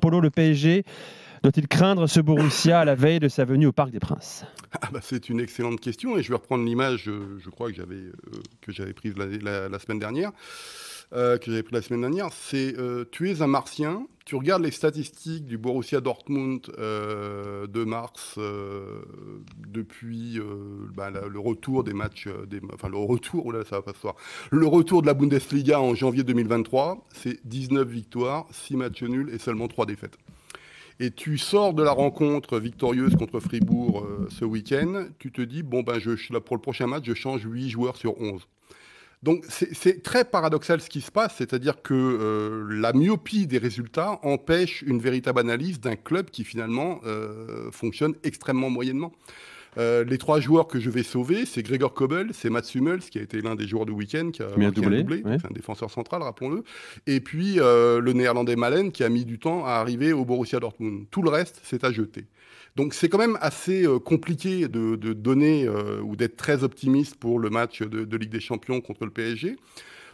Polo, le PSG doit-il craindre ce Borussia à la veille de sa venue au Parc des Princes? C'est une excellente question et je vais reprendre l'image, je crois que j'avais prise la semaine dernière. C'est tu es un Martien, tu regardes les statistiques du Borussia Dortmund de mars depuis le retour des matchs, le retour de la Bundesliga en janvier 2023, c'est 19 victoires, 6 matchs nuls et seulement 3 défaites. Et tu sors de la rencontre victorieuse contre Fribourg ce week-end, tu te dis, pour le prochain match, je change 8 joueurs sur 11. Donc c'est très paradoxal ce qui se passe, c'est-à-dire que la myopie des résultats empêche une véritable analyse d'un club qui finalement fonctionne extrêmement moyennement. Les 3 joueurs que je vais sauver, c'est Gregor Kobel, c'est Mats Hummels, qui a été l'un des joueurs du week-end, qui a marqué un doublé, ouais. C'est un défenseur central, rappelons-le. Et puis le néerlandais Malen, qui a mis du temps à arriver au Borussia Dortmund. Tout le reste, c'est à jeter. Donc c'est quand même assez compliqué de donner ou d'être très optimiste pour le match de Ligue des Champions contre le PSG.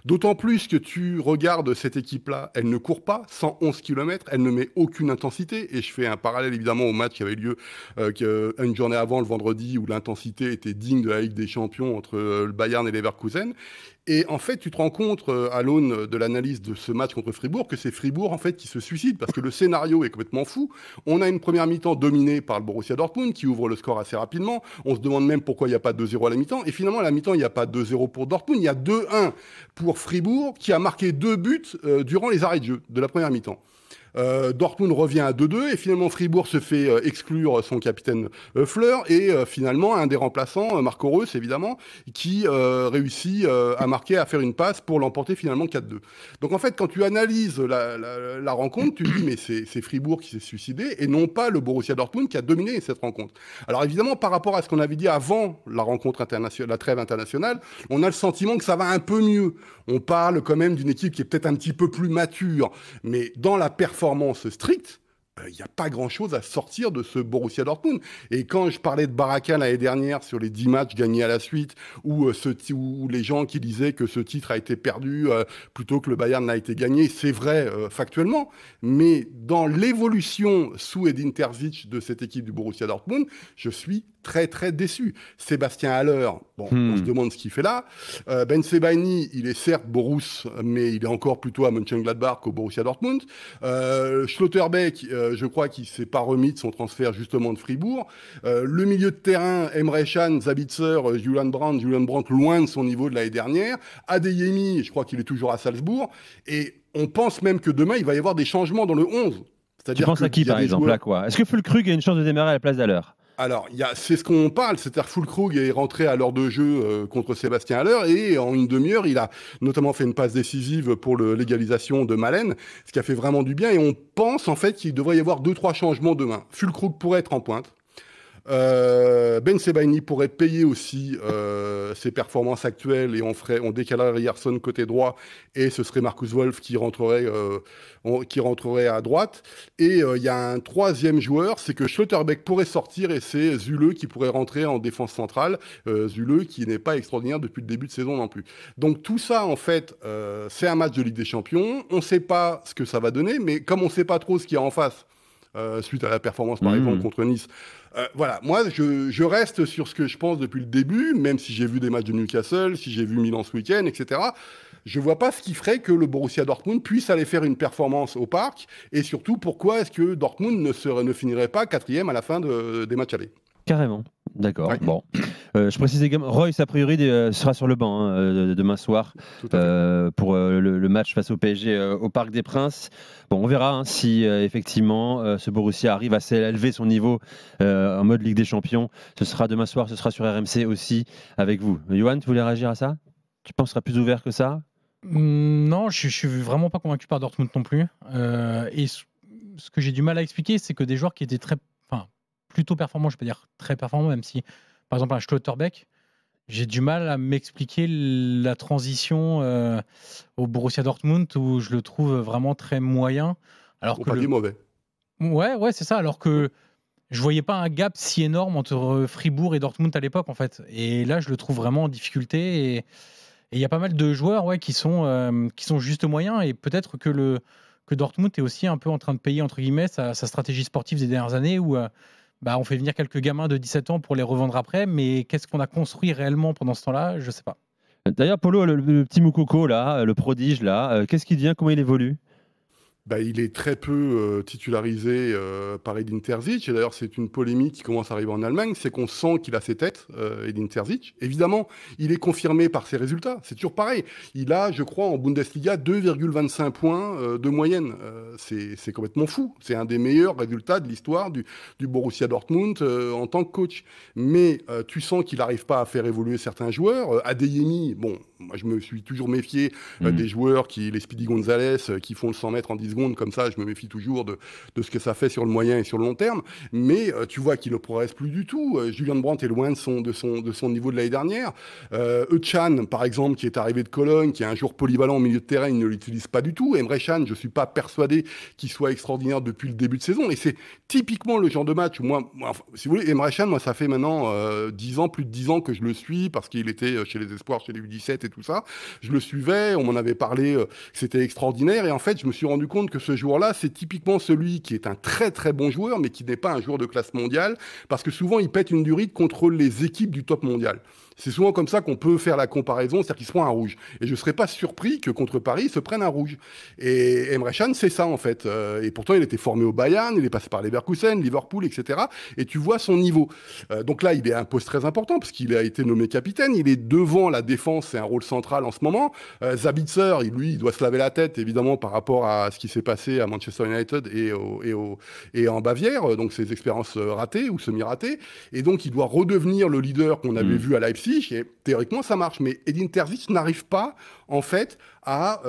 D'autant plus que tu regardes cette équipe-là, elle ne court pas, 111 km, elle ne met aucune intensité. Et je fais un parallèle évidemment au match qui avait lieu une journée avant, le vendredi, où l'intensité était digne de la Ligue des Champions entre le Bayern et Leverkusen. Et en fait, tu te rends compte, à l'aune de l'analyse de ce match contre Fribourg, que c'est Fribourg en fait qui se suicide, parce que le scénario est complètement fou. On a une première mi-temps dominée par le Borussia Dortmund, qui ouvre le score assez rapidement. On se demande même pourquoi il n'y a pas 2-0 à la mi-temps. Et finalement, à la mi-temps, il n'y a pas 2-0 pour Dortmund, il y a 2-1 pour Fribourg, qui a marqué 2 buts durant les arrêts de jeu de la première mi-temps. Dortmund revient à 2-2 et finalement Fribourg se fait exclure son capitaine Fleur et finalement un des remplaçants, Marco Reus évidemment, qui réussit à marquer, à faire une passe pour l'emporter finalement 4-2. Donc en fait quand tu analyses la rencontre, tu te dis mais c'est Fribourg qui s'est suicidé et non pas le Borussia Dortmund qui a dominé cette rencontre. Alors évidemment par rapport à ce qu'on avait dit avant la rencontre internationale, la trêve internationale, on a le sentiment que ça va un peu mieux. On parle quand même d'une équipe qui est peut-être un petit peu plus mature, mais dans la performance stricte, il n'y a pas grand-chose à sortir de ce Borussia Dortmund. Et quand je parlais de Baraka l'année dernière sur les 10 matchs gagnés à la suite, ou les gens qui disaient que ce titre a été perdu plutôt que le Bayern n'a été gagné, c'est vrai factuellement, mais dans l'évolution sous Edin Terzic de cette équipe du Borussia Dortmund, je suis très très déçu. Sébastien Haller, on se demande ce qu'il fait là. Ben Sebaini, il est certes Borus, mais il est encore plutôt à Mönchengladbach qu'au Borussia Dortmund. Schlotterbeck, je crois qu'il ne s'est pas remis de son transfert justement de Fribourg. Le milieu de terrain, Emre Can, Sabitzer, Julian Brandt loin de son niveau de l'année dernière. Adeyemi, je crois qu'il est toujours à Salzbourg. Et on pense même que demain, il va y avoir des changements dans le 11. Tu penses à qui par exemple là, quoi? Est-ce que Füllkrug a une chance de démarrer à la place d'Haller? Alors, c'est ce qu'on parle, c'est-à-dire Füllkrug est rentré à l'heure de jeu contre Sébastien Haller et en une demi-heure, il a notamment fait une passe décisive pour l'égalisation de Malen, ce qui a fait vraiment du bien et on pense en fait qu'il devrait y avoir 2-3 changements demain. Füllkrug pourrait être en pointe. Ben Sebaini pourrait payer aussi ses performances actuelles et on décalerait Ryerson côté droit et ce serait Marcus Wolf qui rentrerait à droite. Et il y a un troisième joueur, c'est que Schlotterbeck pourrait sortir et c'est Zule qui pourrait rentrer en défense centrale. Zule qui n'est pas extraordinaire depuis le début de saison non plus. Donc tout ça en fait, c'est un match de Ligue des Champions. On ne sait pas ce que ça va donner, mais comme on ne sait pas trop ce qu'il y a en face, suite à la performance par exemple contre Nice. Voilà, moi je reste sur ce que je pense depuis le début, même si j'ai vu des matchs de Newcastle, si j'ai vu Milan ce week-end, etc. Je vois pas ce qui ferait que le Borussia Dortmund puisse aller faire une performance au Parc, et surtout pourquoi est-ce que Dortmund ne finirait pas 4e à la fin des matchs allés. Carrément, d'accord. Ouais. Bon, je précise également, Reus a priori sera sur le banc demain soir pour le match face au PSG au Parc des Princes. Bon, on verra si effectivement ce Borussia arrive à élever son niveau en mode Ligue des Champions. Ce sera demain soir, ce sera sur RMC aussi avec vous. Johan, tu voulais réagir à ça? Tu penses sera plus ouvert que ça? Non, je suis vraiment pas convaincu par Dortmund non plus. Et ce que j'ai du mal à expliquer, c'est que des joueurs qui étaient plutôt performants, je peux dire très performants, même si, par exemple, un Schlotterbeck, j'ai du mal à m'expliquer la transition au Borussia Dortmund où je le trouve vraiment très moyen. Alors que pas dit mauvais. Ouais, c'est ça. Alors que je voyais pas un gap si énorme entre Fribourg et Dortmund à l'époque, en fait. Et là, je le trouve vraiment en difficulté. Et il y a pas mal de joueurs qui sont juste moyens. Et peut-être que que Dortmund est aussi un peu en train de payer, entre guillemets, sa stratégie sportive des dernières années où on fait venir quelques gamins de 17 ans pour les revendre après, mais qu'est-ce qu'on a construit réellement pendant ce temps-là? Je ne sais pas. D'ailleurs, Polo, le petit Moukoko, là, le prodige, là, qu'est-ce qu'il devient? Comment il évolue? Il est très peu titularisé par Edin Terzic. Et d'ailleurs, c'est une polémique qui commence à arriver en Allemagne. C'est qu'on sent qu'il a ses têtes, Edin Terzic. Évidemment, il est confirmé par ses résultats. C'est toujours pareil. Il a, je crois, en Bundesliga, 2,25 points de moyenne. C'est complètement fou. C'est un des meilleurs résultats de l'histoire du Borussia Dortmund en tant que coach. Mais tu sens qu'il n'arrive pas à faire évoluer certains joueurs. Adeyemi, bon, moi, je me suis toujours méfié des joueurs, les Speedy Gonzalez, qui font le 100 mètres en 10 secondes, comme ça, je me méfie toujours de ce que ça fait sur le moyen et sur le long terme. Mais tu vois qu'il ne progresse plus du tout. Julian Brandt est loin de son niveau de l'année dernière. Özcan, par exemple, qui est arrivé de Cologne, qui est un joueur polyvalent au milieu de terrain, il ne l'utilise pas du tout. Emre Can, je ne suis pas persuadé qu'il soit extraordinaire depuis le début de saison. Et c'est typiquement le genre de match où moi si vous voulez, Emre Can, moi, ça fait maintenant 10 ans, plus de 10 ans que je le suis, parce qu'il était chez les Espoirs, chez les U17 et tout ça. Je le suivais, on m'en avait parlé, c'était extraordinaire. Et en fait, je me suis rendu compte que ce joueur-là, c'est typiquement celui qui est un très très bon joueur, mais qui n'est pas un joueur de classe mondiale, parce que souvent, il pète une durite contre les équipes du top mondial. C'est souvent comme ça qu'on peut faire la comparaison, c'est-à-dire qu'il se prend un rouge. Et je ne serais pas surpris que contre Paris, il se prenne un rouge. Et Emre Can, c'est ça en fait. Et pourtant, il était formé au Bayern, il est passé par Leverkusen, Liverpool, etc. Et tu vois son niveau. Donc là, il est à un poste très important, parce qu'il a été nommé capitaine. Il est devant la défense, c'est un rôle central en ce moment. Sabitzer, lui, il doit se laver la tête, évidemment, par rapport à ce qui s'est passé à Manchester United et en Bavière, donc ses expériences ratées ou semi-ratées. Et donc, il doit redevenir le leader qu'on avait vu à Leipzig. Et théoriquement, ça marche. Mais Edin Terzic n'arrive pas, en fait, à...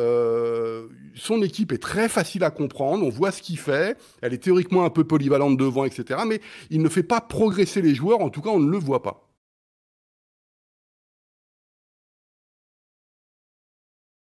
son équipe est très facile à comprendre. On voit ce qu'il fait. Elle est théoriquement un peu polyvalente devant, etc. Mais il ne fait pas progresser les joueurs. En tout cas, on ne le voit pas.